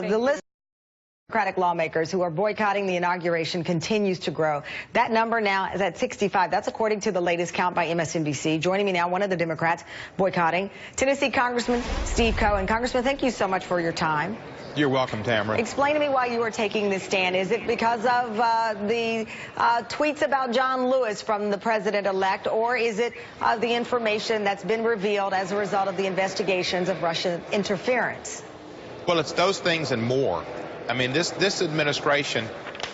The list of Democratic lawmakers who are boycotting the inauguration continues to grow. That number now is at 65. That's according to the latest count by MSNBC. Joining me now, one of the Democrats boycotting, Tennessee Congressman Steve Cohen. Congressman, thank you so much for your time. You're welcome, Tamron. Explain to me why you are taking this stand. Is it because of the tweets about John Lewis from the president-elect, or is it the information that's been revealed as a result of the investigations of Russian interference? Well, it's those things and more. I mean, this administration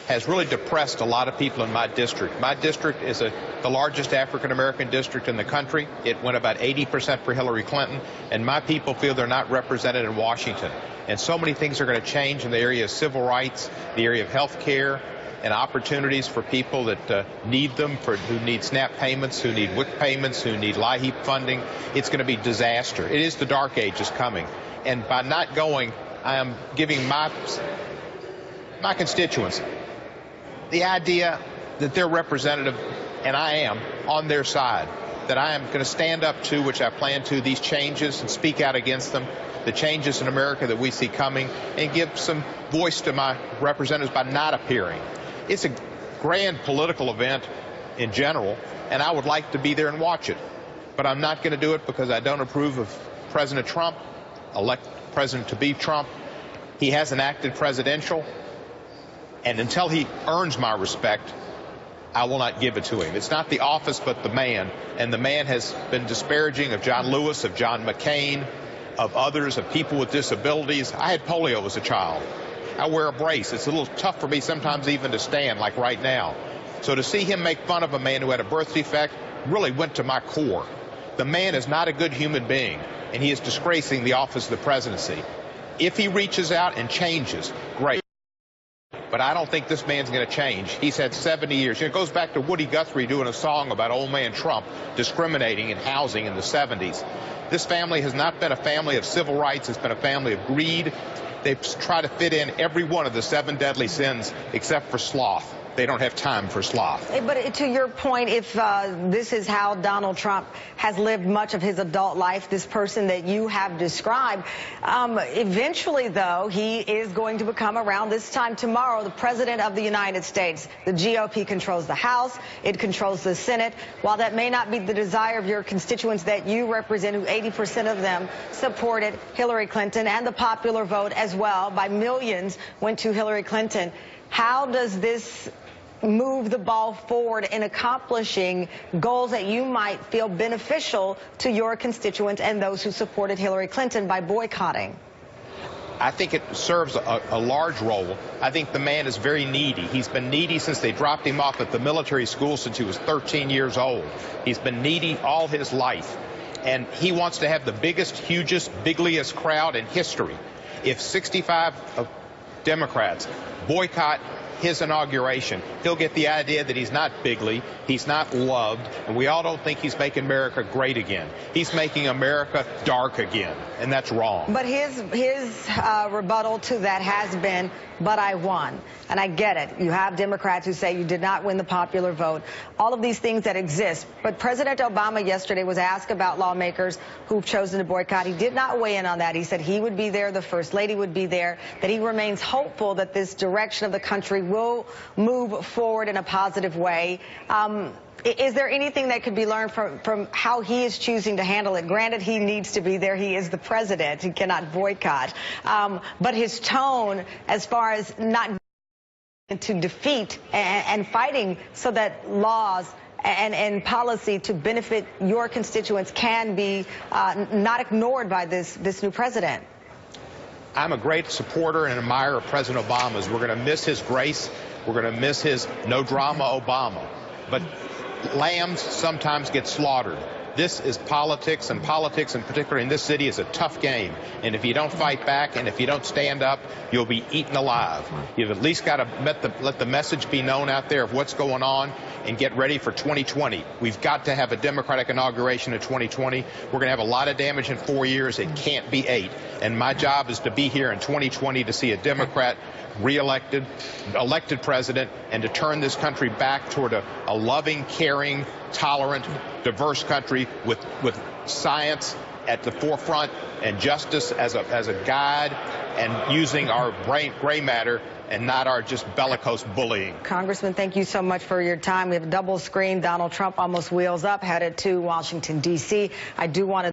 has really depressed a lot of people in my district. My district is the largest African-American district in the country. It went about 80% for Hillary Clinton, and my people feel they're not represented in Washington. And so many things are going to change in the area of civil rights, the area of health care, and opportunities for people that need them, who need SNAP payments, who need WIC payments, who need LIHEAP funding. It's going to be disaster. It is the dark ages coming. And by not going, I am giving my constituents the idea that they're representative, and I am, on their side, that I am going to stand up to, which I plan to, these changes and speak out against them, the changes in America that we see coming, and give some voice to my representatives by not appearing. It's a grand political event in general, and I would like to be there and watch it. But I'm not going to do it because I don't approve of President Trump, elect President-to-be Trump. He hasn't acted presidential. And until he earns my respect, I will not give it to him. It's not the office, but the man. And the man has been disparaging of John Lewis, of John McCain, of others, of people with disabilities. I had polio as a child. I wear a brace. It's a little tough for me sometimes even to stand, like right now. So to see him make fun of a man who had a birth defect really went to my core. The man is not a good human being, and he is disgracing the office of the presidency. If he reaches out and changes, great. But I don't think this man's going to change. He's had 70 years. It goes back to Woody Guthrie doing a song about old man Trump discriminating in housing in the 70s. This family has not been a family of civil rights. It's been a family of greed. They've tried to fit in every one of the 7 deadly sins except for sloth. They don't have time for sloth. But to your point, if this is how Donald Trump has lived much of his adult life, this person that you have described, eventually, though, he is going to become, around this time tomorrow, the president of the United States. The GOP controls the House. It controls the Senate. While that may not be the desire of your constituents that you represent, who 80% of them supported Hillary Clinton, and the popular vote as well, by millions, went to Hillary Clinton. How does this move the ball forward in accomplishing goals that you might feel beneficial to your constituents and those who supported Hillary Clinton by boycotting? I think it serves a large role. I think the man is very needy. He's been needy since they dropped him off at the military school since he was 13 years old. He's been needy all his life. And he wants to have the biggest, hugest, bigliest crowd in history. If 65 Democrats boycott his inauguration, he'll get the idea that he's not bigly, he's not loved, and we all don't think he's making America great again. He's making America dark again, and that's wrong. But his rebuttal to that has been, but I won. And I get it. You have Democrats who say you did not win the popular vote. All of these things that exist. But President Obama yesterday was asked about lawmakers who've chosen to boycott. He did not weigh in on that. He said he would be there, the First Lady would be there, that he remains hopeful that this direction of the country will move forward in a positive way. Is there anything that could be learned from how he is choosing to handle it? Granted, he needs to be there. He is the president. He cannot boycott. But his tone, as far as not to defeat and fighting so that laws and policy to benefit your constituents can be not ignored by this new president. I'm a great supporter and admirer of President Obama's. We're going to miss his grace. We're going to miss his no drama Obama. But lambs sometimes get slaughtered. This is politics, and politics, in particular in this city, is a tough game. And if you don't fight back and if you don't stand up, you'll be eaten alive. You've at least got to let the message be known out there of what's going on and get ready for 2020. We've got to have a Democratic inauguration in 2020. We're going to have a lot of damage in 4 years. It can't be 8. And my job is to be here in 2020 to see a Democrat elected president, and to turn this country back toward a loving, caring, tolerant, diverse country with science at the forefront and justice as a guide and using our gray matter and not our just bellicose bullying. Congressman, thank you so much for your time. We have a double screen. Donald Trump almost wheels up, headed to Washington, D.C. I do want to